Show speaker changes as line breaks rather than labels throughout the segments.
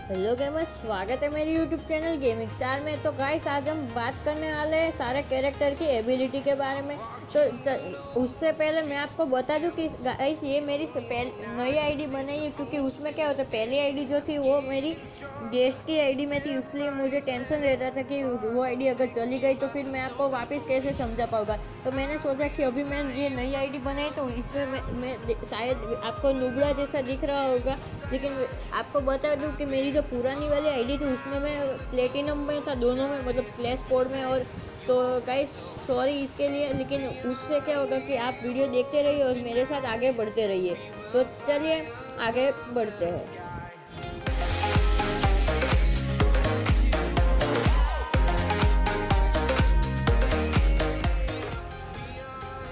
Hello gamers, स्वागत है मेरे यूट्यूब चैनल गेमिंग स्टार में। तो गाइस, आज हम बात करने वाले हैं सारे कैरेक्टर की एबिलिटी के बारे में। तो उससे पहले मैं आपको बता दूं कि गाइस ये मेरी नई आईडी बनाई है, क्योंकि उसमें क्या होता है, पहली आईडी जो थी वो मेरी गेस्ट की आईडी में थी, इसलिए मुझे टेंशन रहता था कि वो आईडी अगर चली गई तो फिर मैं आपको वापस कैसे समझा पाऊँगा। तो मैंने सोचा कि अभी मैं ये नई आईडी बनाई तो इसमें मैं शायद आपको नुबड़ा जैसा दिख रहा होगा, लेकिन आपको बता दूं कि मेरी जो पुरानी वाली आईडी थी उसमें मैं प्लेटिनम में था, दोनों में, मतलब प्ले स्कोर में। और तो गाइस सॉरी इसके लिए, लेकिन उससे क्या होगा कि आप वीडियो देखते रहिए और मेरे साथ आगे बढ़ते रहिए। तो चलिए आगे बढ़ते हैं।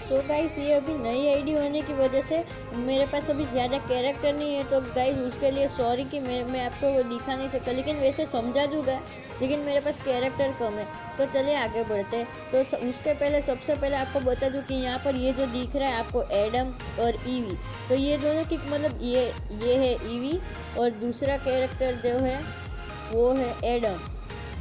तो गाइस ये अभी नई आईडी होने की वजह से मेरे पास अभी ज़्यादा कैरेक्टर नहीं है, तो गाइस उसके लिए सॉरी कि मैं आपको वो दिखा नहीं सकता, लेकिन वैसे समझा दूंगा, लेकिन मेरे पास कैरेक्टर कम है। तो चलिए आगे बढ़ते हैं। तो उसके पहले सबसे पहले आपको बता दूं कि यहाँ पर ये जो दिख रहा है आपको एडम और ईवी, तो ये दोनों की मतलब ये है ईवी और दूसरा कैरेक्टर जो है वो है एडम।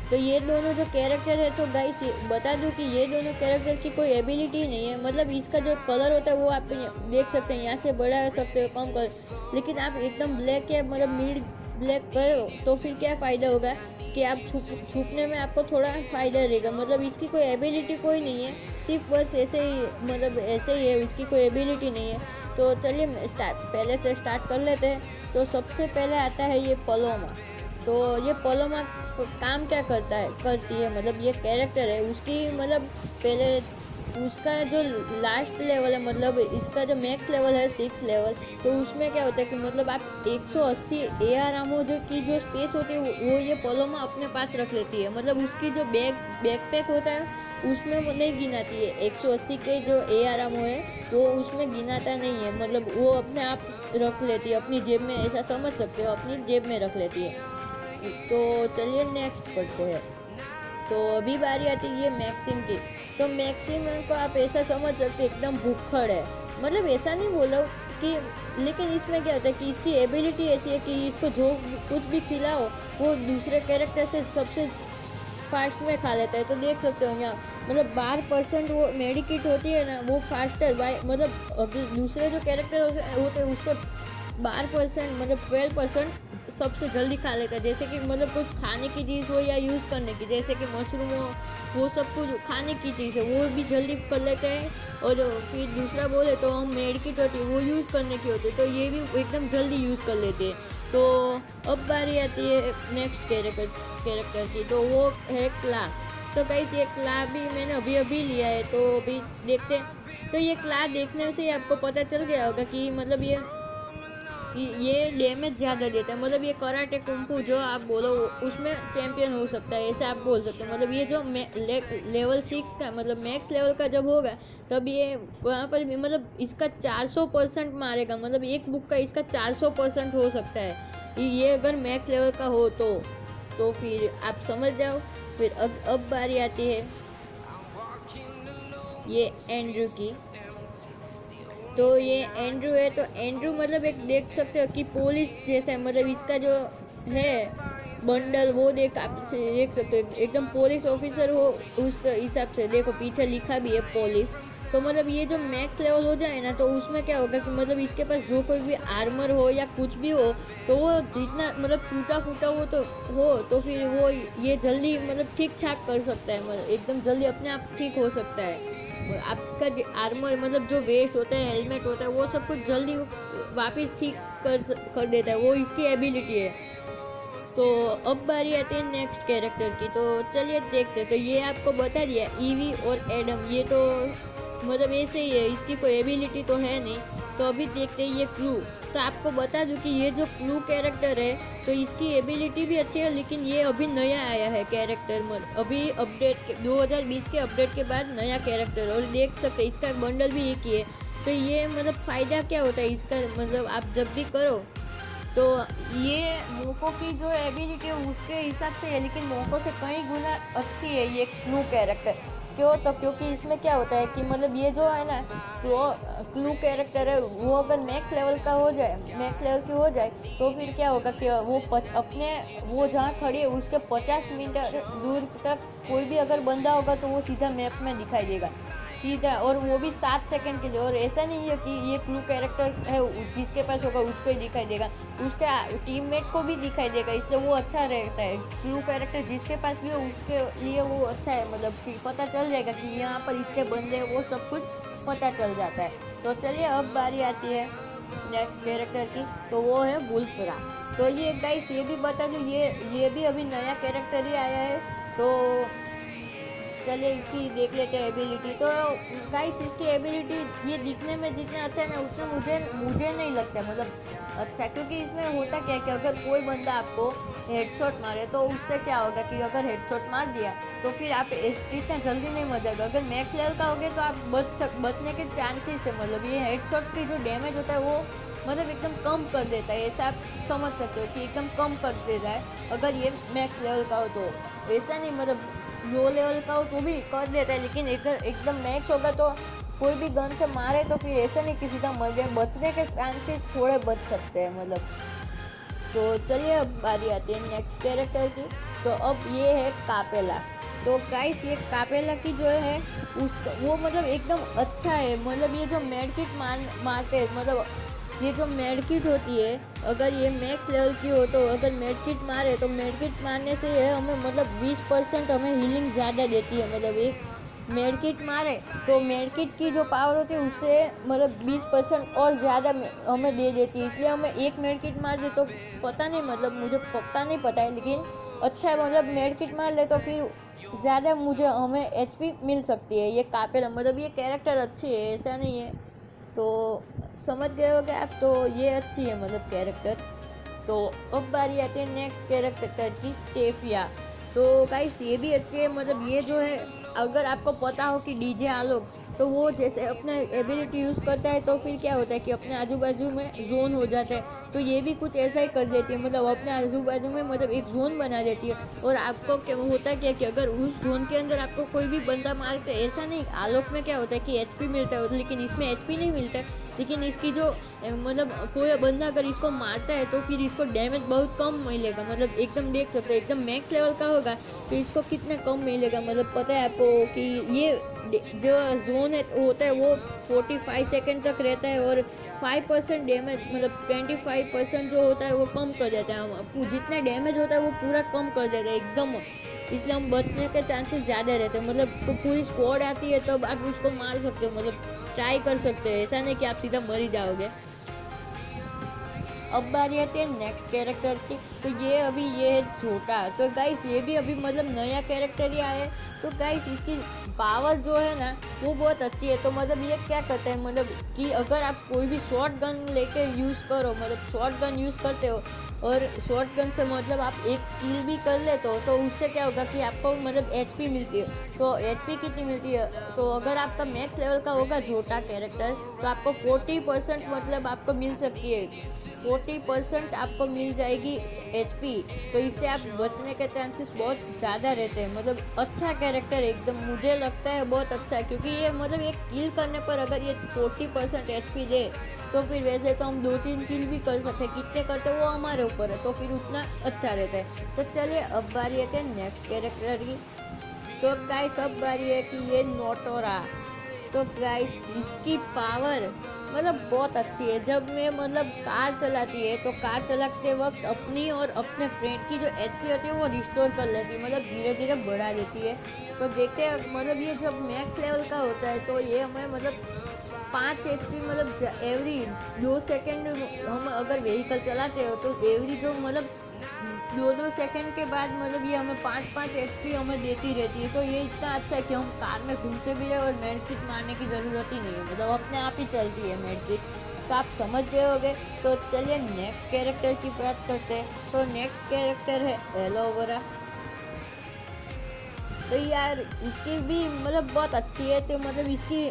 तो ये दोनों जो कैरेक्टर है, तो गाइस बता दूं कि ये दोनों कैरेक्टर की कोई एबिलिटी नहीं है। मतलब इसका जो कलर होता है वो आप देख सकते हैं, यहाँ से बढ़ा सकते हो, कम कर, लेकिन आप एकदम ब्लैक या मतलब मिड ब्लैक करो तो फिर क्या फ़ायदा होगा कि आप छुपने में आपको थोड़ा फ़ायदा रहेगा। मतलब इसकी कोई एबिलिटी कोई नहीं है, सिर्फ बस ऐसे ही, मतलब ऐसे ही है, इसकी कोई एबिलिटी नहीं है। तो चलिए पहले से स्टार्ट कर लेते हैं। तो सबसे पहले आता है ये पलोमा। तो ये पलोमा काम क्या करती है, मतलब ये कैरेक्टर है उसकी, मतलब पहले उसका जो लास्ट लेवल है, मतलब इसका जो मैक्स लेवल है 6 लेवल, तो उसमें क्या होता है कि मतलब आप 180 AR आमो जो स्पेस होती है वो ये पलोमा अपने पास रख लेती है। मतलब उसकी जो बैकपैक होता है उसमें वो नहीं गिनाती है, 180 के जो AR आमो है वो उसमें गिनाता नहीं है, मतलब वो अपने आप रख लेती है अपनी जेब में, ऐसा समझ सकते हो, अपनी जेब में रख लेती है। तो चलिए नेक्स्ट पढ़ते हैं। तो अभी बारी आती है ये मैक्सिम की। तो मैक्सिम को आप ऐसा समझ सकते हैं, एकदम भुक्खड़ है, मतलब ऐसा नहीं बोलो कि, लेकिन इसमें क्या होता है कि इसकी एबिलिटी ऐसी है कि इसको जो कुछ भी खिलाओ वो दूसरे कैरेक्टर से सबसे फास्ट में खा लेता है। तो देख सकते हो यहाँ, मतलब 12% वो मेडिकिट होती है ना, वो फास्टर बाय, मतलब अभी दूसरे जो कैरेक्टर होते हैं उससे 12%, मतलब 12% सबसे जल्दी खा लेता है। जैसे कि मतलब कुछ खाने की चीज़ हो या यूज़ करने की, जैसे कि मशरूम हो, वो सब कुछ खाने की चीज़ है वो भी जल्दी कर लेते हैं। और फिर दूसरा बोले तो हम मेडिकेट होती है वो यूज़ करने की होती है, तो ये भी एकदम जल्दी यूज़ कर लेते हैं। तो अब बारी आती है नेक्स्ट कैरेक्टर की, तो वो है क्ला। तो गाइस ये क्ला भी मैंने अभी अभी लिया है, तो अभी देखते हैं। तो ये क्ला देखने से ही आपको पता चल गया होगा कि मतलब ये डैमेज ज़्यादा देता है। मतलब ये कराटे कुंफू जो आप बोलो उसमें चैंपियन हो सकता है, ऐसे आप बोल सकते हो। मतलब ये जो लेवल 6 का, मतलब मैक्स लेवल का जब होगा तब ये वहाँ पर भी मतलब इसका 400% मारेगा, मतलब एक बुक का इसका 400% हो सकता है ये अगर मैक्स लेवल का हो तो फिर आप समझ जाओ। फिर अब बारी आती है ये एंड्रू की। तो ये एंड्रू है, तो एंड्रू मतलब एक देख सकते हो कि पुलिस जैसा है, मतलब इसका जो है बंडल वो आप देख सकते हो, एकदम पुलिस ऑफिसर हो उस हिसाब से। देखो पीछे लिखा भी है पुलिस। तो मतलब ये जो मैक्स लेवल हो जाए ना, तो उसमें क्या होगा कि मतलब इसके पास जो कोई भी आर्मर हो या कुछ भी हो, तो वो जितना मतलब टूटा फूटा तो फिर वो ये जल्दी मतलब ठीक ठाक कर सकता है, मतलब एकदम जल्दी अपने आप ठीक हो सकता है। आपका आर्मर मतलब जो वेस्ट होता है, हेलमेट होता है, वो सब कुछ जल्दी वापस ठीक कर देता है, वो इसकी एबिलिटी है। तो अब बारी आती है नेक्स्ट कैरेक्टर की। तो चलिए देखते हैं। तो ये आपको बता दिया ईवी और एडम, ये तो मतलब ऐसे ही है, इसकी कोई एबिलिटी तो है नहीं। तो अभी देखते हैं ये क्लू। तो आपको बता दूं कि ये जो क्लू कैरेक्टर है, तो इसकी एबिलिटी भी अच्छी है, लेकिन ये अभी नया आया है कैरेक्टर, मतलब अभी अपडेट 2020 के अपडेट के बाद नया कैरेक्टर। और देख सकते हैं इसका बंडल भी एक ही है। तो ये मतलब फ़ायदा क्या होता है इसका, मतलब आप जब भी करो तो ये मोको की जो एबिलिटी है उसके हिसाब से है, लेकिन मोको से कई गुना अच्छी है ये क्लू कैरेक्टर। क्यों? तो क्योंकि इसमें क्या होता है कि मतलब ये जो है ना, वो क्लू कैरेक्टर है, वो अगर मैक्स लेवल का हो जाए, मैक्स लेवल की हो जाए, तो फिर क्या होगा कि अपने वो जहाँ खड़ी है उसके 50 मीटर दूर तक कोई भी अगर बंदा होगा तो वो सीधा मैप में दिखाई देगा सीधा, और वो भी 7 सेकंड के लिए। और ऐसा नहीं है कि ये क्लू कैरेक्टर है जिसके पास होगा उसको ही दिखाई देगा, उसके टीममेट को भी दिखाई देगा, इसलिए वो अच्छा रहता है। क्लू कैरेक्टर जिसके पास भी हो उसके लिए वो अच्छा है, मतलब कि पता चल जाएगा कि यहाँ पर इसके बंदे, वो सब कुछ पता चल जाता है। तो चलिए अब बारी आती है नेक्स्ट कैरेक्टर की, तो वो है वुल्फरा। तो ये गाइस ये भी बता दूँ, ये भी अभी नया कैरेक्टर ही आया है। तो चलिए इसकी देख लेते हैं एबिलिटी। तो गाइस इसकी एबिलिटी ये दिखने में जितना अच्छा है ना, उतना मुझे नहीं लगता है मतलब अच्छा, क्योंकि इसमें होता क्या है कि अगर कोई बंदा आपको हेडशॉट मारे तो उससे क्या होगा कि अगर हेडशॉट मार दिया तो फिर आप इतना जल्दी नहीं मर जाएगा। अगर मैक्स लेवल का हो गया तो आप बचने के चांसेस है, मतलब ये हेडशॉट की जो डैमेज होता है वो मतलब एकदम कम कर देता है, ऐसा आप समझ सकते हो कि एकदम कम कर देता है अगर ये मैक्स लेवल का हो तो। ऐसा नहीं मतलब लो लेवल का हो तो भी कर देता है, लेकिन एकदम मैक्स होगा तो कोई भी गन से मारे तो फिर ऐसा नहीं कि सीधा मर जाए, बचने के चांसेस थोड़े बच सकते हैं मतलब। तो चलिए अब बारी आती है नेक्स्ट कैरेक्टर की। तो अब ये है कापेला। तो गाइस ये कापेला की जो है उसका वो मतलब एकदम अच्छा है, मतलब ये जो मेडकिट मारते हैं, मतलब ये जो मेडकिट होती है अगर ये मैक्स लेवल की हो तो अगर मेडकिट मारे तो मेडकिट मारने से ये हमें मतलब 20% हमें हीलिंग ज़्यादा देती है। मतलब एक मेडकिट मारे तो मेडकिट की जो पावर होती है उससे मतलब 20% और ज़्यादा हमें दे देती है, इसलिए हमें एक मेडकिट मार दे तो पता नहीं, मतलब मुझे पक्का नहीं पता है, लेकिन अच्छा है मतलब मेडकिट मार ले तो फिर ज़्यादा हमें एचपी मिल सकती है। ये कापेला मतलब ये कैरेक्टर अच्छी है, ऐसा नहीं है। तो समझ गए होगे आप, तो ये अच्छी है मतलब कैरेक्टर। तो अब बारी आती है नेक्स्ट कैरेक्टर की, स्टेफिया। तो गाइस ये भी अच्छी है, मतलब ये जो है अगर आपको पता हो कि डीजे आलोक, तो वो जैसे अपने एबिलिटी यूज़ करता है तो फिर क्या होता है कि अपने आजू बाजू में जोन हो जाता है, तो ये भी कुछ ऐसा ही कर देती है, मतलब अपने आजू बाजू में मतलब एक जोन बना देती है। और आपको क्या होता क्या कि अगर उस जोन के अंदर आपको कोई भी बंदा मारते, ऐसा नहीं, आलोक में क्या होता है कि एचपी मिलता है, लेकिन इसमें एचपी नहीं मिलता है, लेकिन इसकी जो मतलब कोई बंदा अगर इसको मारता है तो फिर इसको डैमेज बहुत कम मिलेगा, मतलब एकदम देख सकते हैं एकदम मैक्स लेवल का होगा तो इसको कितना कम मिलेगा। मतलब पता है आपको कि ये जो जोन है होता है वो 45 सेकंड तक रहता है, और 5% डैमेज मतलब 25% जो होता है वो कम कर देता है, जितना डैमेज होता है वो पूरा कम कर देता है एकदम, इसलिए हम बचने के चांसेस ज़्यादा रहते हैं। मतलब तो पूरी स्क्वाड आती है तब आप उसको मार सकते हो, मतलब ट्राई कर सकते हैं, ऐसा नहीं कि आप सीधा मर ही जाओगे। अब बारी आती है नेक्स्ट कैरेक्टर की। तो ये है छोटा। तो गाइस ये भी अभी मतलब नया कैरेक्टर ही आया है। तो गाइस इसकी पावर जो है ना वो बहुत अच्छी है। तो मतलब ये क्या करता है, मतलब कि अगर आप कोई भी शॉर्ट गन लेके यूज़ करो, मतलब शॉर्ट गन यूज़ करते हो और शॉर्ट गन से मतलब आप एक किल भी कर लेते हो, तो उससे क्या होगा कि आपको मतलब एचपी मिलती है। तो एचपी कितनी मिलती है, तो अगर आपका मैक्स लेवल का होगा छोटा कैरेक्टर तो आपको 40% मतलब आपको मिल सकती है, 40% आपको मिल जाएगी एचपी। तो इससे आप बचने के चांसेस बहुत ज़्यादा रहते हैं। मतलब अच्छा कैरेक्टर एकदम, मुझे लगता है बहुत अच्छा है, क्योंकि ये मतलब एक किल करने पर अगर ये 40% एचपी दे तो फिर वैसे तो हम 2-3 किल भी कर सकते हैं, कितने करते वो हमारे ऊपर है, तो फिर उतना अच्छा रहता है। तो चलिए अब बारी है नेक्स्ट कैरेक्टर की। तो गाइस अब बारी है कि ये नोटोरा। तो गाइस इसकी पावर मतलब बहुत अच्छी है। जब मैं मतलब कार चलाती है तो कार चलाते वक्त अपनी और अपने फ्रेंड की जो एचपी होती है वो रिस्टोर कर लेती है, मतलब धीरे धीरे बढ़ा देती है। तो देखते हैं मतलब ये जब मैक्स लेवल का होता है तो ये हमें मतलब 5 एचपी मतलब एवरी 2 सेकेंड हम अगर व्हीकल चलाते हो तो एवरी जो मतलब 2-2 सेकेंड के बाद मतलब ये हमें 5-5 एचपी हमें देती रहती है। तो ये इतना अच्छा है कि हम कार में घूमते भी रहे और मेडकिट मारने की ज़रूरत ही नहीं है, मतलब अपने आप ही चलती है मेडकिट। तो आप समझ गए होंगे। तो चलिए नेक्स्ट कैरेक्टर की बात करते हैं। तो नेक्स्ट कैरेक्टर है एलोवेरा। तो यार इसकी भी मतलब बहुत अच्छी है। तो मतलब इसकी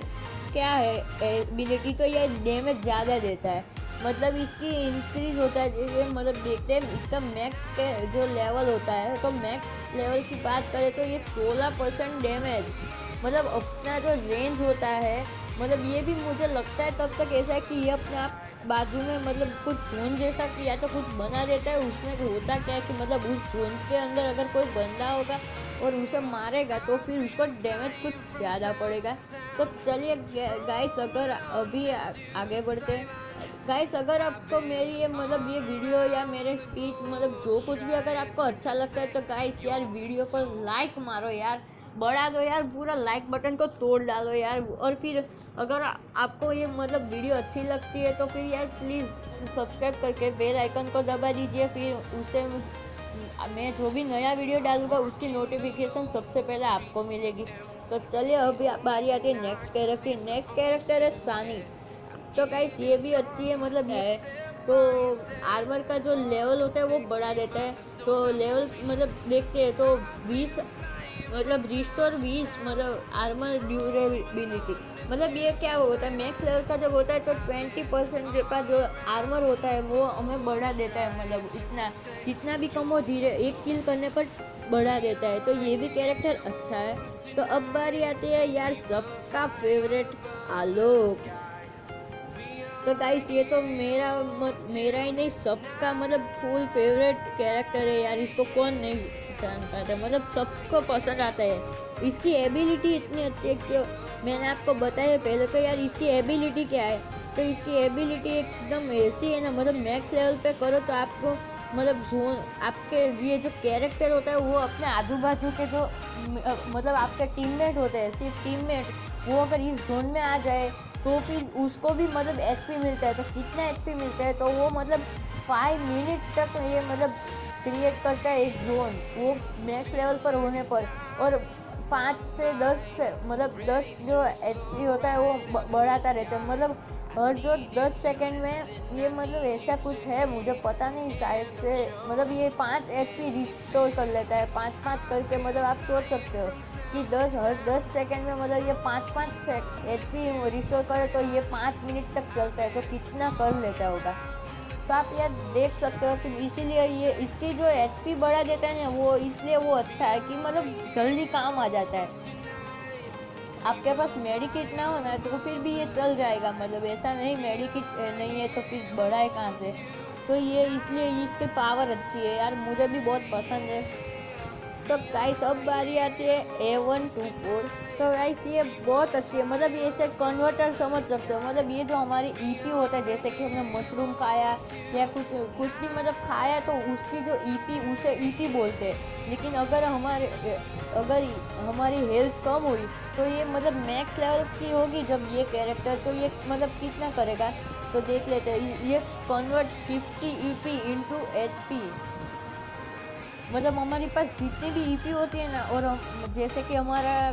क्या है एबिलिटी, तो ये डैमेज ज़्यादा देता है, मतलब इसकी इंक्रीज होता है जैसे मतलब देखते हैं इसका मैक्स के जो लेवल होता है। तो मैक्स लेवल की बात करें तो ये 16% डैमेज मतलब अपना जो रेंज होता है, मतलब ये भी मुझे लगता है तब तक ऐसा है कि ये अपने आप बाजू में मतलब कुछ जोन जैसा या तो कुछ बना देता है। उसमें होता क्या है कि मतलब उस जोन के अंदर अगर कोई बंदा होगा और उसे मारेगा तो फिर उसको डैमेज कुछ ज़्यादा पड़ेगा। तो चलिए गाइस, अगर अभी आगे बढ़ते हैं। गाइस, अगर आपको मेरी ये मतलब ये वीडियो या मेरे स्पीच मतलब जो कुछ भी अगर आपको अच्छा लगता है तो गाइस यार वीडियो को लाइक मारो यार, बढ़ा दो यार, पूरा लाइक बटन को तोड़ डालो यार। और फिर अगर आपको ये मतलब वीडियो अच्छी लगती है तो फिर यार प्लीज़ सब्सक्राइब करके बेल आइकन को दबा दीजिए। फिर उससे मैं जो भी नया वीडियो डालूंगा उसकी नोटिफिकेशन सबसे पहले आपको मिलेगी। तो चलिए अभी बारी आती है नेक्स्ट कैरेक्टर है सानी। तो गाइस ये भी अच्छी है, मतलब ये है तो आर्मर का जो लेवल होता है वो बढ़ा देता है। तो लेवल मतलब देखते हैं तो 20 मतलब रिस्टोर 20 मतलब आर्मर ड्यूरेबिलिटी। मतलब ये क्या होता है, मैक्स लेवल का जब होता है तो 20% का जो आर्मर होता है वो हमें बढ़ा देता है। मतलब इतना जितना भी कम हो धीरे एक किल करने पर बढ़ा देता है। तो ये भी कैरेक्टर अच्छा है। तो अब बारी आती है यार सबका फेवरेट आलोक। तो गाइस ये तो मेरा ही नहीं सबका मतलब फुल फेवरेट कैरेक्टर है यार। इसको कौन नहीं जान पाता, मतलब सबको पसंद आता है। इसकी एबिलिटी इतनी अच्छी है कि मैंने आपको बताया पहले। तो यार इसकी एबिलिटी क्या है, तो इसकी एबिलिटी एकदम ऐसी है ना, मतलब मैक्स लेवल पे करो तो आपको मतलब जोन आपके ये जो कैरेक्टर होता है वो अपने आजू बाजू के जो मतलब आपके टीममेट होते हैं, सिर्फ टीममेट, वो अगर इस जोन में आ जाए तो फिर उसको भी मतलब एचपी मिलता है। तो कितना एचपी मिलता है, तो वो मतलब 5 मिनट तक ये मतलब क्रिएट करता है एक जोन, वो नेक्स्ट लेवल पर होने पर। और 5 से 10 से मतलब 10 जो एचपी होता है वो बढ़ाता रहता है। मतलब हर जो 10 सेकंड में ये मतलब ऐसा कुछ है, मुझे पता नहीं शायद से, मतलब ये 5 एचपी रिस्टोर कर लेता है 5-5 करके। मतलब आप सोच सकते हो कि हर 10 सेकंड में मतलब ये 5-5 एचपी रिस्टोर करे तो ये 5 मिनट तक चलता है, तो कितना कर लेता होगा। तो आप यार देख सकते हो कि इसीलिए ये इसकी जो एचपी बढ़ा देता है ना वो इसलिए वो अच्छा है कि मतलब जल्दी काम आ जाता है। आपके पास मेडिकिट ना हो ना तो फिर भी ये चल जाएगा, मतलब ऐसा नहीं मेडिकिट नहीं है तो फिर बढ़ाए कहाँ से। तो ये इसलिए इसकी पावर अच्छी है यार, मुझे भी बहुत पसंद है। तो गाइस अब बारी आती है A124। तो गाइस ये बहुत अच्छी है, मतलब ये इसे कन्वर्टर समझ सकते हो। मतलब ये जो हमारी ईपी होता है, जैसे कि हमने मशरूम खाया या कुछ भी मतलब खाया तो उसकी जो ईपी उसे ईपी बोलते हैं। लेकिन अगर हमारी हेल्थ कम हुई तो ये मतलब मैक्स लेवल की होगी जब ये कैरेक्टर, तो ये मतलब कितना करेगा तो देख लेते हैं। ये कन्वर्ट 50 ईपी इंटू एचपी, मतलब हमारे पास जितनी भी ईपी होती है ना, और जैसे कि हमारा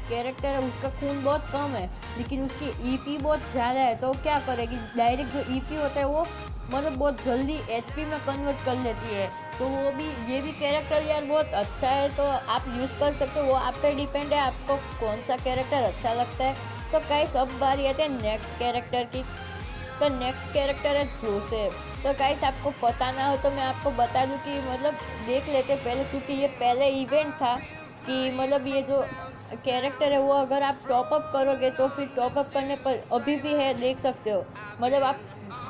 कैरेक्टर है उसका खून बहुत कम है लेकिन उसकी ईपी बहुत ज़्यादा है, तो क्या करेगी डायरेक्ट जो ईपी होता है वो मतलब बहुत जल्दी एचपी में कन्वर्ट कर लेती है। तो वो भी ये भी कैरेक्टर यार बहुत अच्छा है, तो आप यूज़ कर सकते हो। वो आप पे डिपेंड है आपको कौन सा कैरेक्टर अच्छा लगता है। तो गाइस अब बारी आती है नेक्स्ट कैरेक्टर की। तो नेक्स्ट कैरेक्टर है जोसेफ। तो गाइस आपको पता ना हो तो मैं आपको बता दूं कि मतलब देख लेते पहले, क्योंकि ये पहले इवेंट था कि मतलब ये जो कैरेक्टर है वो अगर आप टॉपअप करोगे तो फिर टॉपअप करने पर अभी भी है, देख सकते हो। मतलब आप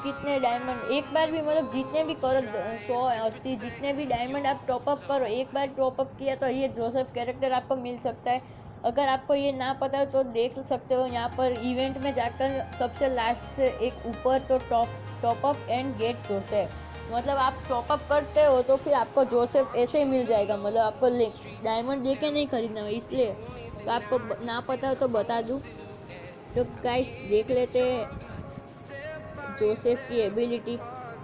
कितने डायमंड एक बार भी मतलब जितने भी करो 100-80 जितने भी डायमंड आप टॉपअप करो, एक बार टॉपअप किया तो ये जोसेफ कैरेक्टर आपको मिल सकता है। अगर आपको ये ना पता हो तो देख सकते हो यहाँ पर इवेंट में जाकर सबसे लास्ट से एक ऊपर, तो टॉपअप एंड गेट जोसेफ। मतलब आप टॉपअप करते हो तो फिर आपको जोसेफ ऐसे ही मिल जाएगा, मतलब आपको डायमंड दे के नहीं खरीदना है, इसलिए तो आपको ना पता हो तो बता दूँ। तो गाइस देख लेते हैं जोसेफ की एबिलिटी।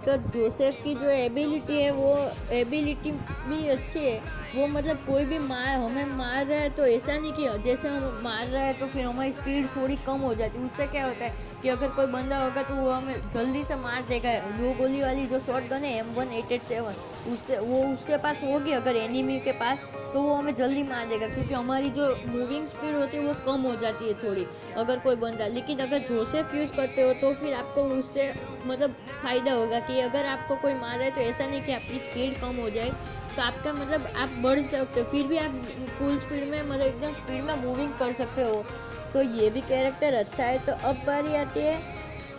तो जोसेफ की जो एबिलिटी है वो एबिलिटी भी अच्छी है। वो मतलब कोई भी हमें मार रहा है तो ऐसा नहीं कि जैसे हम मार रहा है तो फिर हमारी स्पीड थोड़ी कम हो जाती है। उससे क्या होता है कि अगर कोई बंदा होगा तो वो हमें जल्दी से मार देगा। 2 गोली वाली जो शॉट गन है M1887 उससे वो उसके पास होगी अगर एनिमी के पास, तो वो हमें जल्दी मार देगा, क्योंकि हमारी जो मूविंग स्पीड होती है वो कम हो जाती है थोड़ी अगर कोई बंदा। लेकिन अगर जोसेफ यूज़ करते हो तो फिर आपको उससे मतलब फ़ायदा होगा कि अगर आपको कोई मार रहा है तो ऐसा नहीं कि आपकी स्पीड कम हो जाए, तो आपका मतलब आप बढ़ सकते हो, फिर भी आप फुल स्पीड में मतलब एकदम स्पीड में मूविंग कर सकते हो। तो ये भी कैरेक्टर अच्छा है। तो अब बारी आती है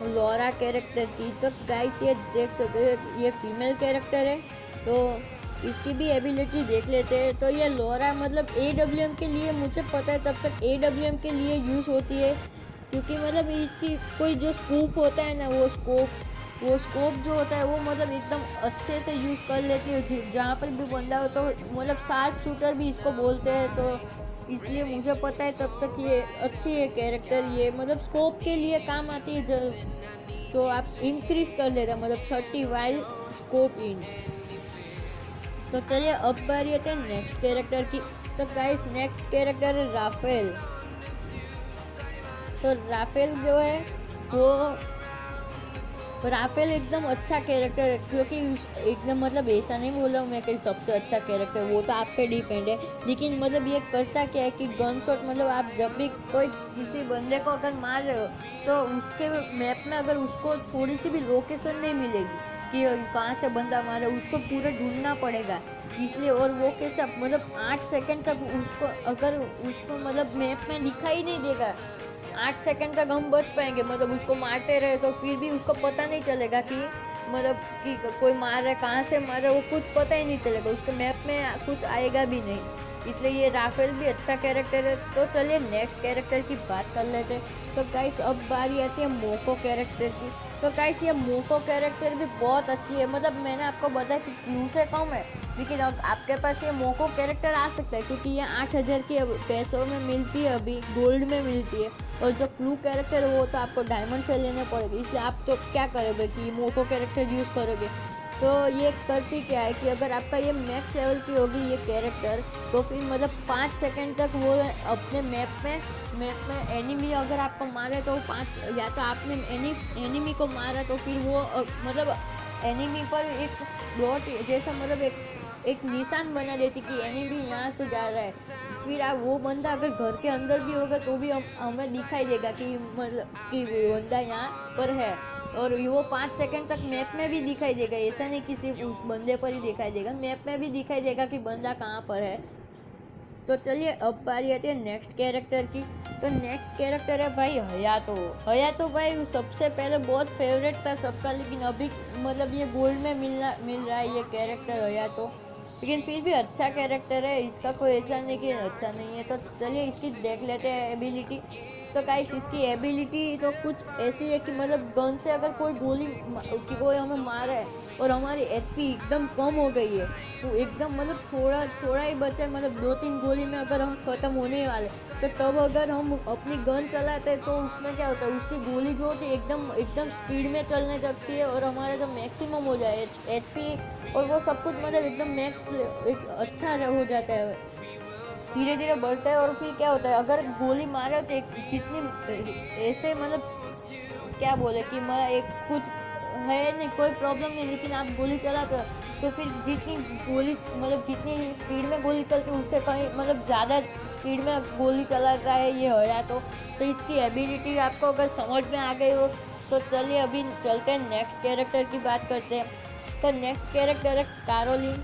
लॉरा कैरेक्टर की। तो गाइस ये देख सकते हो ये फीमेल कैरेक्टर है, तो इसकी भी एबिलिटी देख लेते हैं। तो ये लॉरा मतलब AWM के लिए, मुझे पता है तब तक AWM के लिए यूज़ होती है, क्योंकि मतलब इसकी कोई जो स्कूप होता है ना, वो स्कोप जो होता है वो मतलब एकदम अच्छे से यूज़ कर लेती है जहाँ पर भी बंदा हो। तो मतलब शार्प शूटर भी इसको बोलते हैं, तो इसलिए मुझे पता है तब तक ये अच्छी है कैरेक्टर। ये मतलब स्कोप के लिए काम आती है तो आप इंक्रीज कर लेते हैं मतलब 30 वाइल स्कोप इन। तो चलिए अब बारी आती है नेक्स्ट कैरेक्टर की। तो गाइस नेक्स्ट कैरेक्टर है राफेल। तो राफेल जो है वो राफेल एकदम अच्छा कैरेक्टर है, क्योंकि एकदम मतलब ऐसा नहीं बोल रहा हूँ मैं कि सबसे अच्छा कैरेक्टर, वो तो आप पे डिपेंड है। लेकिन मतलब ये करता क्या है कि गन शॉट मतलब आप जब भी कोई किसी बंदे को अगर मार रहे हो तो उसके मैप में अगर उसको थोड़ी सी भी लोकेशन नहीं मिलेगी कि कहाँ से बंदा मारे, उसको पूरा ढूंढना पड़ेगा इसलिए। और वो कैसे मतलब 8 सेकंड तक उसको अगर उसको मतलब मैप में दिखाई नहीं देगा, 8 सेकंड तक हम बच पाएंगे मतलब उसको मारते रहे तो फिर भी उसको पता नहीं चलेगा कि मतलब कि कोई मार रहा है, कहाँ से मार रहा है, वो कुछ पता ही नहीं चलेगा, उसके मैप में कुछ आएगा भी नहीं। इसलिए ये राफेल भी अच्छा कैरेक्टर है। तो चलिए नेक्स्ट कैरेक्टर की बात कर लेते हैं। तो गाइस अब बारी आती है मोको कैरेक्टर की। तो गाइस ये मोको कैरेक्टर भी बहुत अच्छी है, मतलब मैंने आपको बताया कि क्लू से कम है, लेकिन अब आपके पास ये मोको कैरेक्टर आ सकता है क्योंकि ये 8000 की पैसों में मिलती है, अभी गोल्ड में मिलती है। और जो क्लू कैरेक्टर है वो तो आपको डायमंड से लेने पड़ेगा, इसलिए आप तो क्या करोगे कि मोको कैरेक्टर यूज़ करोगे। तो ये करती क्या है कि अगर आपका ये मैक्स लेवल की होगी ये कैरेक्टर, तो फिर मतलब 5 सेकंड तक वो अपने मैप में एनिमी अगर आपको मारे तो 5 या तो आपने एनिमी को मारा तो फिर वो मतलब एनिमी पर एक डॉट जैसा मतलब एक निशान बना देती कि एनिमी यहाँ से जा रहा है। फिर आप वो बंदा अगर घर के अंदर भी होगा तो भी हमें दिखाई देगा कि मतलब कि बंदा यहाँ पर है, और वो 5 सेकंड तक मैप में भी दिखाई देगा। ऐसा नहीं कि सिर्फ उस बंदे पर ही दिखाई देगा, मैप में भी दिखाई देगा कि बंदा कहाँ पर है। तो चलिए अब बारी आती है नेक्स्ट कैरेक्टर की। तो नेक्स्ट कैरेक्टर है भाई हयातो भाई सबसे पहले बहुत फेवरेट था सबका, लेकिन अभी मतलब ये गोल्ड में मिल रहा है ये कैरेक्टर हयातो, लेकिन फिर भी अच्छा कैरेक्टर है, इसका कोई ऐसा नहीं कि अच्छा नहीं है। तो चलिए इसकी देख लेते हैं एबिलिटी। तो गाइस इसकी एबिलिटी तो कुछ ऐसी है कि मतलब गन से अगर कोई गोली कि कोई हमें मारा है और हमारी HP एकदम कम हो गई है, तो एकदम मतलब थोड़ा ही बचा है, मतलब 2-3 गोली में अगर हम ख़त्म होने वाले, तो तब अगर हम अपनी गन चलाते हैं तो उसमें क्या होता है उसकी गोली जो होती है एकदम स्पीड में चलने लगती है और हमारा जो मैक्सिमम हो जाए HP और वो सब कुछ मतलब एकदम मैक्स एक अच्छा हो जाता है, धीरे धीरे बढ़ता है। और फिर क्या होता है अगर गोली मारे तो एक जितनी ऐसे मतलब क्या बोले कि मैं एक कुछ है नहीं कोई प्रॉब्लम नहीं, लेकिन आप गोली चलाते तो फिर जितनी गोली मतलब जितनी स्पीड में गोली चलती है उससे कहीं मतलब ज़्यादा स्पीड में गोली चला रहा है ये होया। तो इसकी एबिलिटी आपको अगर समझ में आ गई हो तो चलिए अभी चलते हैं नेक्स्ट कैरेक्टर की बात करते हैं। तो नेक्स्ट कैरेक्टर है कैरोलिन।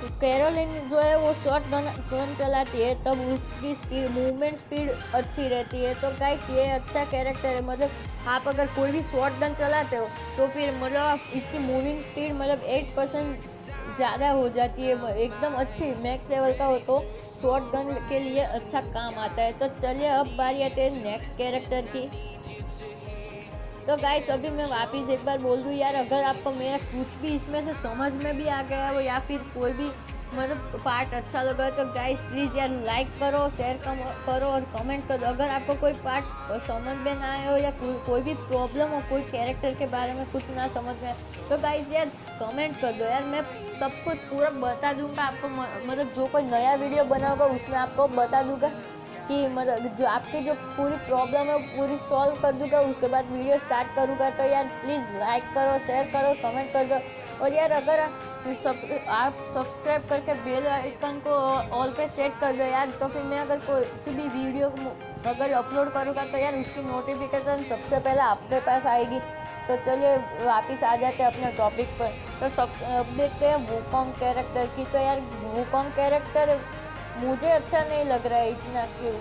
तो कैरोलिन जो है वो शॉर्ट गन चलाती है, तब उसकी मूवमेंट स्पीड अच्छी रहती है। तो गाइस ये अच्छा कैरेक्टर है, मतलब आप अगर कोई भी शॉर्ट गन चलाते हो तो फिर मतलब इसकी मूविंग स्पीड मतलब 8% ज़्यादा हो जाती है, एकदम अच्छी मैक्स लेवल का हो तो शॉर्ट गन के लिए अच्छा काम आता है। तो चलिए अब बारी आती है नेक्स्ट कैरेक्टर की। तो गाइस अभी मैं वापस एक बार बोल दूँ यार, अगर आपको मेरा कुछ भी इसमें से समझ में भी आ गया हो या फिर कोई भी मतलब पार्ट अच्छा लगा तो गाइस प्लीज़ यार लाइक करो, शेयर करो और कमेंट करो। अगर आपको कोई पार्ट समझ में ना आए हो या कोई भी प्रॉब्लम हो, कोई कैरेक्टर के बारे में कुछ ना समझ में आए तो गाइस यार कमेंट कर दो यार, मैं सब कुछ पूरा बता दूँगा आपको, मतलब जो कोई नया वीडियो बनाऊँगा उसमें आपको बता दूँगा कि मतलब जो आपकी जो पूरी प्रॉब्लम है वो पूरी सॉल्व कर दूँगा, उसके बाद वीडियो स्टार्ट करूँगा। तो यार प्लीज़ लाइक करो, शेयर करो, कमेंट कर दो। और यार अगर आप सब्सक्राइब करके बेल आइकन को ऑल पे सेट कर दो यार, तो फिर मैं अगर कोई भी वीडियो अगर अपलोड करूँगा तो यार उसकी नोटिफिकेशन सबसे पहले आपके पास आएगी। तो चलिए वापस आ जाते हैं अपने टॉपिक पर। तो सब अब देखते हैं वुकोंग कैरेक्टर की। तो यार वुकोंग कैरेक्टर मुझे अच्छा नहीं लग रहा है इतना, कि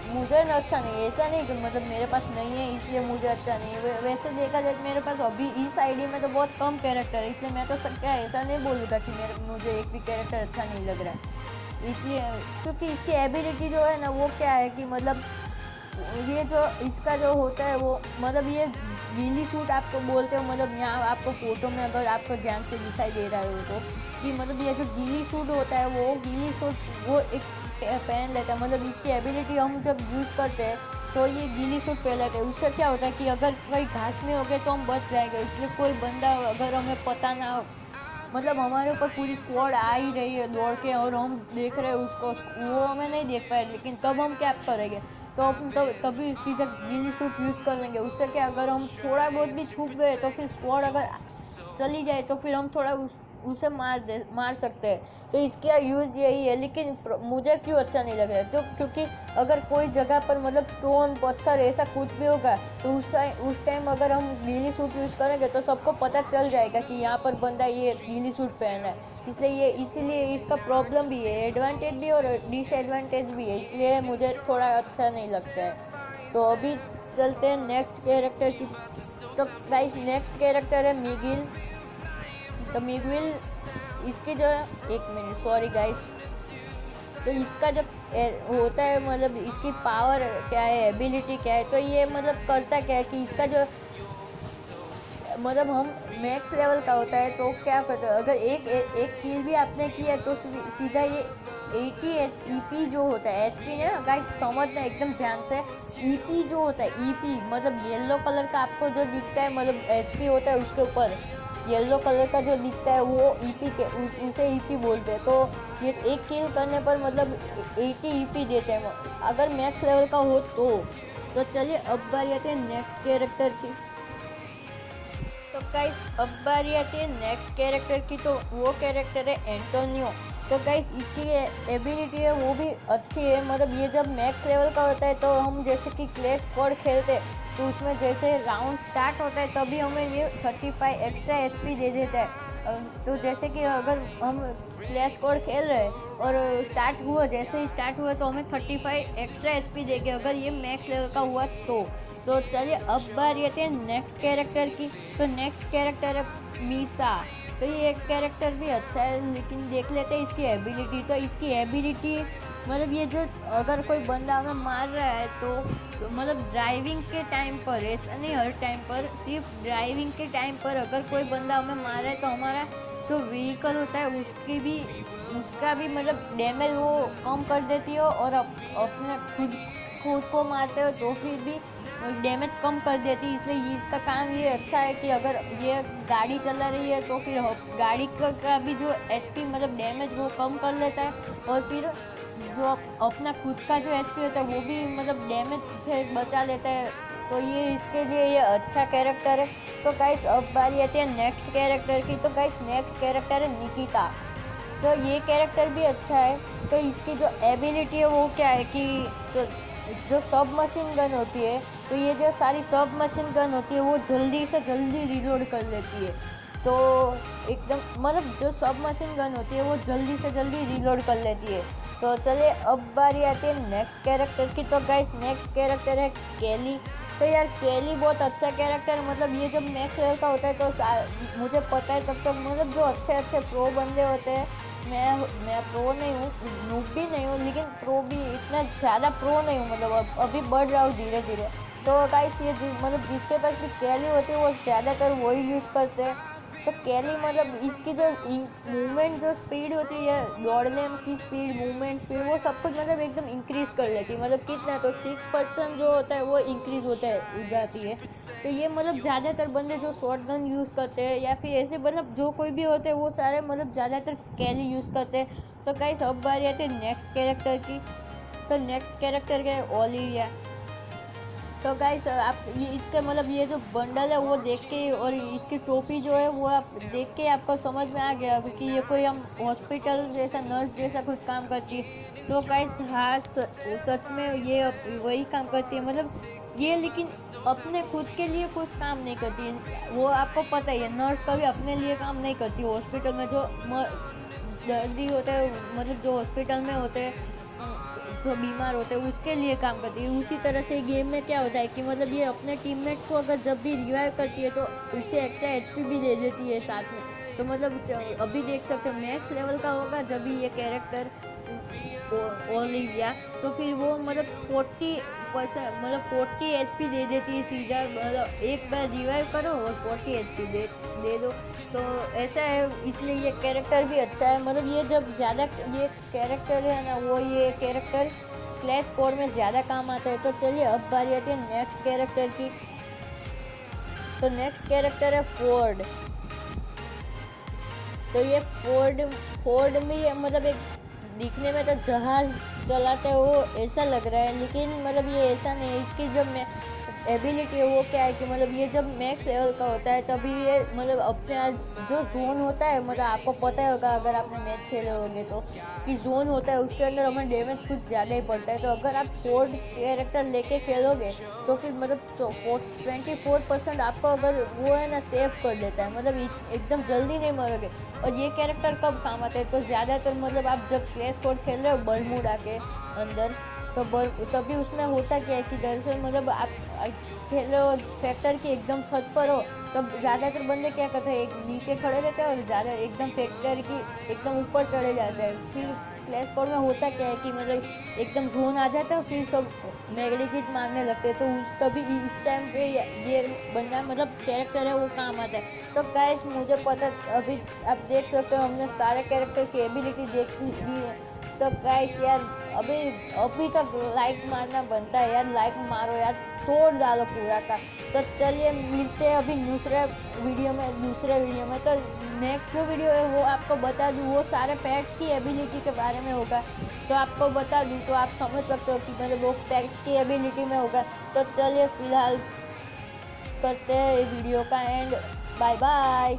मुझे ना अच्छा नहीं, ऐसा नहीं कि मतलब मेरे पास नहीं है इसलिए मुझे अच्छा नहीं है। वैसे देखा जाए तो मेरे पास अभी इस आईडी में तो बहुत कम कैरेक्टर है, इसलिए मैं तो क्या ऐसा नहीं बोलूँगा कि मुझे एक भी कैरेक्टर अच्छा नहीं लग रहा है। इसलिए क्योंकि इसकी एबिलिटी जो है ना वो क्या है कि मतलब ये जो इसका जो होता है वो मतलब ये गीली सूट आपको बोलते हो, मतलब यहाँ आपको फोटो में अगर आपको ध्यान से दिखाई दे रहा हो तो कि मतलब ये जो गीली सूट होता है वो गीली सूट वो एक पहन लेता है। मतलब इसकी एबिलिटी हम जब यूज़ करते हैं तो ये गीली सूट पहन लेते हैं। उससे क्या होता है कि अगर कोई घास में हो गए तो हम बच जाएंगे। इसलिए कोई बंदा अगर हमें पता ना हो, मतलब हमारे ऊपर पूरी स्क्वाड आ ही रही है दौड़ के और हम देख रहे हैं उसको, वो हमें नहीं देख पाए, लेकिन तब हम क्या करेंगे, तो हम तभी सीधा गीली सूट यूज़ कर लेंगे। उससे क्या अगर हम थोड़ा बहुत भी छुप गए तो फिर स्क्वाड अगर चली जाए तो फिर हम थोड़ा उसे मार सकते हैं। तो इसका यूज़ यही है। लेकिन मुझे क्यों अच्छा नहीं लग रहा है, तो क्योंकि अगर कोई जगह पर मतलब स्टोन पत्थर ऐसा कुछ भी होगा तो उस टाइम अगर हम गीली सूट यूज़ करेंगे तो सबको पता चल जाएगा कि यहाँ पर बंदा ये गीली सूट पहना है। इसीलिए इसका प्रॉब्लम भी है, एडवांटेज भी और डिसएडवांटेज भी है, इसलिए मुझे थोड़ा अच्छा नहीं लगता है। तो अभी चलते हैं नेक्स्ट कैरेक्टर की। तो गाइस नेक्स्ट कैरेक्टर है मिगिल। तो मिगिल इसकी जो है, एक मिनट सॉरी गाइस, तो इसका जो होता है मतलब इसकी पावर क्या है, एबिलिटी क्या है, तो ये मतलब करता क्या है कि इसका जो मतलब हम मैक्स लेवल का होता है तो क्या करते हैं, अगर एक किल भी आपने किया तो सीधा ये 80 ईपी जो होता है, एचपी ने गाइस समझना एकदम ध्यान से। ईपी जो होता है ईपी मतलब येलो कलर का आपको जो दिखता है, मतलब एचपी होता है उसके ऊपर येलो कलर का जो दिखता है वो ईपी के उसे ईपी बोलते हैं। तो ये एक किल करने पर मतलब 80 ईपी देते हैं अगर मैक्स लेवल का हो तो चलिए अब बारी आती है नेक्स्ट कैरेक्टर की। तो गाइस अब बारी आती है नेक्स्ट कैरेक्टर की। तो वो कैरेक्टर है एंटोनियो। तो गाइस इसकी एबिलिटी है वो भी अच्छी है। मतलब ये जब मैक्स लेवल का होता है तो हम जैसे कि क्लैश स्क्वाड खेलते हैं तो उसमें जैसे राउंड स्टार्ट होता है तभी हमें ये 35 एक्स्ट्रा एचपी दे देता है। तो जैसे कि अगर हम क्लैश स्क्वाड खेल रहे हैं और जैसे ही स्टार्ट हुआ तो हमें 35 एक्स्ट्रा एचपी देंगे अगर ये मैक्स लेवल का हुआ तो चलिए अब बारी आती है नेक्स्ट कैरेक्टर की। तो नेक्स्ट कैरेक्टर है मीसा। तो ये एक कैरेक्टर भी अच्छा है, लेकिन देख लेते हैं इसकी एबिलिटी। तो इसकी एबिलिटी मतलब ये जो अगर कोई बंदा हमें मार रहा है तो मतलब ड्राइविंग के टाइम पर, ऐसा नहीं हर टाइम पर, सिर्फ ड्राइविंग के टाइम पर अगर कोई बंदा हमें मार रहा है तो हमारा जो व्हीकल होता है उसका भी मतलब डैमेज वो कम कर देती हो, और अपने खुद को मारते हो तो फिर भी डैमेज कम कर देती है। इसलिए इसका काम ये अच्छा है कि अगर ये गाड़ी चला रही है तो फिर गाड़ी का भी जो एचपी मतलब डैमेज वो कम कर लेता है, और फिर जो अपना खुद का जो एचपी होता है वो भी मतलब डैमेज से बचा लेता है। तो ये इसके लिए ये अच्छा कैरेक्टर है। तो गाइस अब बारी आती है नेक्स्ट कैरेक्टर की। तो गाइस नेक्स्ट कैरेक्टर है निकिता। तो ये कैरेक्टर भी अच्छा है। तो इसकी जो एबिलिटी है वो क्या है कि जो सब मशीन गन होती है, तो ये जो सारी सब मशीन गन होती है वो जल्दी से जल्दी रिलोड कर लेती है। तो एकदम मतलब जो सब मशीन गन होती है वो जल्दी से जल्दी रिलोड कर लेती है। तो चलिए अब बारी आती है नेक्स्ट कैरेक्टर की। तो गाइस नेक्स्ट कैरेक्टर है केली। तो यार केली बहुत अच्छा कैरेक्टर है। मतलब ये जब नेक्स्ट लेवल का होता है तो मुझे पता है तब तक मतलब जो अच्छे अच्छे प्रो बंदे होते हैं, मैं प्रो नहीं हूँ, नूब भी नहीं हूँ, लेकिन प्रो भी इतना ज़्यादा प्रो नहीं हूँ, मतलब अभी बढ़ रहा हूँ धीरे धीरे। तो गाइस ये मतलब जिसके पास भी कैली होती है वो ज़्यादातर वही यूज़ करते हैं। तो कैली मतलब इसकी जो मूवमेंट जो स्पीड होती है, दौड़ने की स्पीड, मूवमेंट स्पीड, वो सब कुछ मतलब एकदम इंक्रीज़ कर लेती है। मतलब कितना तो 6% जो होता है वो इंक्रीज़ होता है हो जाती है। तो ये मतलब ज़्यादातर बंदे जो शॉर्ट गन यूज़ करते हैं या फिर ऐसे मतलब जो कोई भी होते हैं वो सारे मतलब ज़्यादातर कैली यूज़ करते हैं। तो गाइस अब बारी आती है नेक्स्ट कैरेक्टर की। तो नेक्स्ट कैरेक्टर है ओलिविया। तो गाइस आप ये इसके मतलब ये जो बंडल है वो देख के और इसकी टोपी जो है वो आप देख के आपको समझ में आ गया कि ये कोई हम हॉस्पिटल जैसा नर्स जैसा कुछ काम करती है। तो गाइस हाँ सच में ये वही काम करती है, मतलब ये लेकिन अपने खुद के लिए कुछ काम नहीं करती है। वो आपको पता ही है नर्स कभी अपने लिए काम नहीं करती। हॉस्पिटल में जो दर्दी होते हैं, मतलब जो हॉस्पिटल में होते हैं, जो बीमार होते हैं उसके लिए काम करती है। उसी तरह से गेम में क्या होता है कि मतलब ये अपने टीममेट को अगर जब भी रिवाइव करती है तो उसे एक्स्ट्रा एचपी भी दे देती है साथ में। तो मतलब अभी देख सकते हो मैक्स लेवल का होगा जब भी ये कैरेक्टर ओलिविया, तो फिर वो मतलब 40% मतलब 40 एचपी दे देती है सीधा, मतलब एक बार रिवाइव करो और 40 एचपी दे दो। तो ऐसा है, इसलिए ये कैरेक्टर भी अच्छा है। मतलब ये जब ज़्यादा ये कैरेक्टर है ना, वो ये कैरेक्टर क्लैश कोड में ज़्यादा काम आता है। तो चलिए अब बारी आती है नेक्स्ट कैरेक्टर की। तो नेक्स्ट कैरेक्टर है फोर्ड। तो ये फोर्ड में मतलब एक दिखने में तो जहाज चलाते हैं वो ऐसा लग रहा है, लेकिन मतलब ये ऐसा नहीं है। इसकी जो एबिलिटी है वो क्या है कि मतलब ये जब मैक्स लेवल का होता है तभी ये मतलब अपने जो जोन होता है, मतलब आपको पता होगा अगर आपने मैच खेले होंगे तो कि जोन होता है उसके अंदर हमें डैमेज कुछ ज़्यादा ही पड़ता है। तो अगर आप फोर्ड कैरेक्टर लेके खेलोगे तो फिर मतलब 24% आपको अगर वो है ना सेव कर देता है, मतलब एकदम जल्दी नहीं मरोगे। और ये कैरेक्टर कब काम आता है तो ज़्यादातर मतलब आप जब क्लैश कोड खेल रहे हो बर्मुडा के अंदर, तो तभी उसमें होता क्या है कि दरअसल मतलब आप खेल रहे हो फैक्टर की एकदम छत पर हो, तब ज़्यादातर बंदे क्या करते हैं एक नीचे खड़े रहते हैं और ज़्यादा एकदम फैक्टर की एकदम ऊपर चढ़े जाते हैं। फिर क्लैश कोड में होता क्या है कि मतलब एकदम जोन आ जाता है, फिर सब मैग्नेटिक मारने लगते हैं। तो तभी इस टाइम पे ये बंदा मतलब कैरेक्टर है वो काम आता है। तो गाइस मुझे पता अभी आप देख सकते हो हमने सारे कैरेक्टर की एबिलिटी देख ली है। तो गाइस यार अभी तक लाइक मारना बनता है यार, लाइक मारो यार, तोड़ डालो पूरा का। तो चलिए मिलते हैं अभी दूसरे वीडियो में। तो नेक्स्ट जो वीडियो है वो आपको बता दूँ, वो सारे पैट्स की एबिलिटी के बारे में होगा। तो आपको बता दूँ तो आप समझ सकते हो कि मतलब वो पैट्स की एबिलिटी में होगा। तो चलिए फिलहाल करते हैं वीडियो का एंड। Bye bye.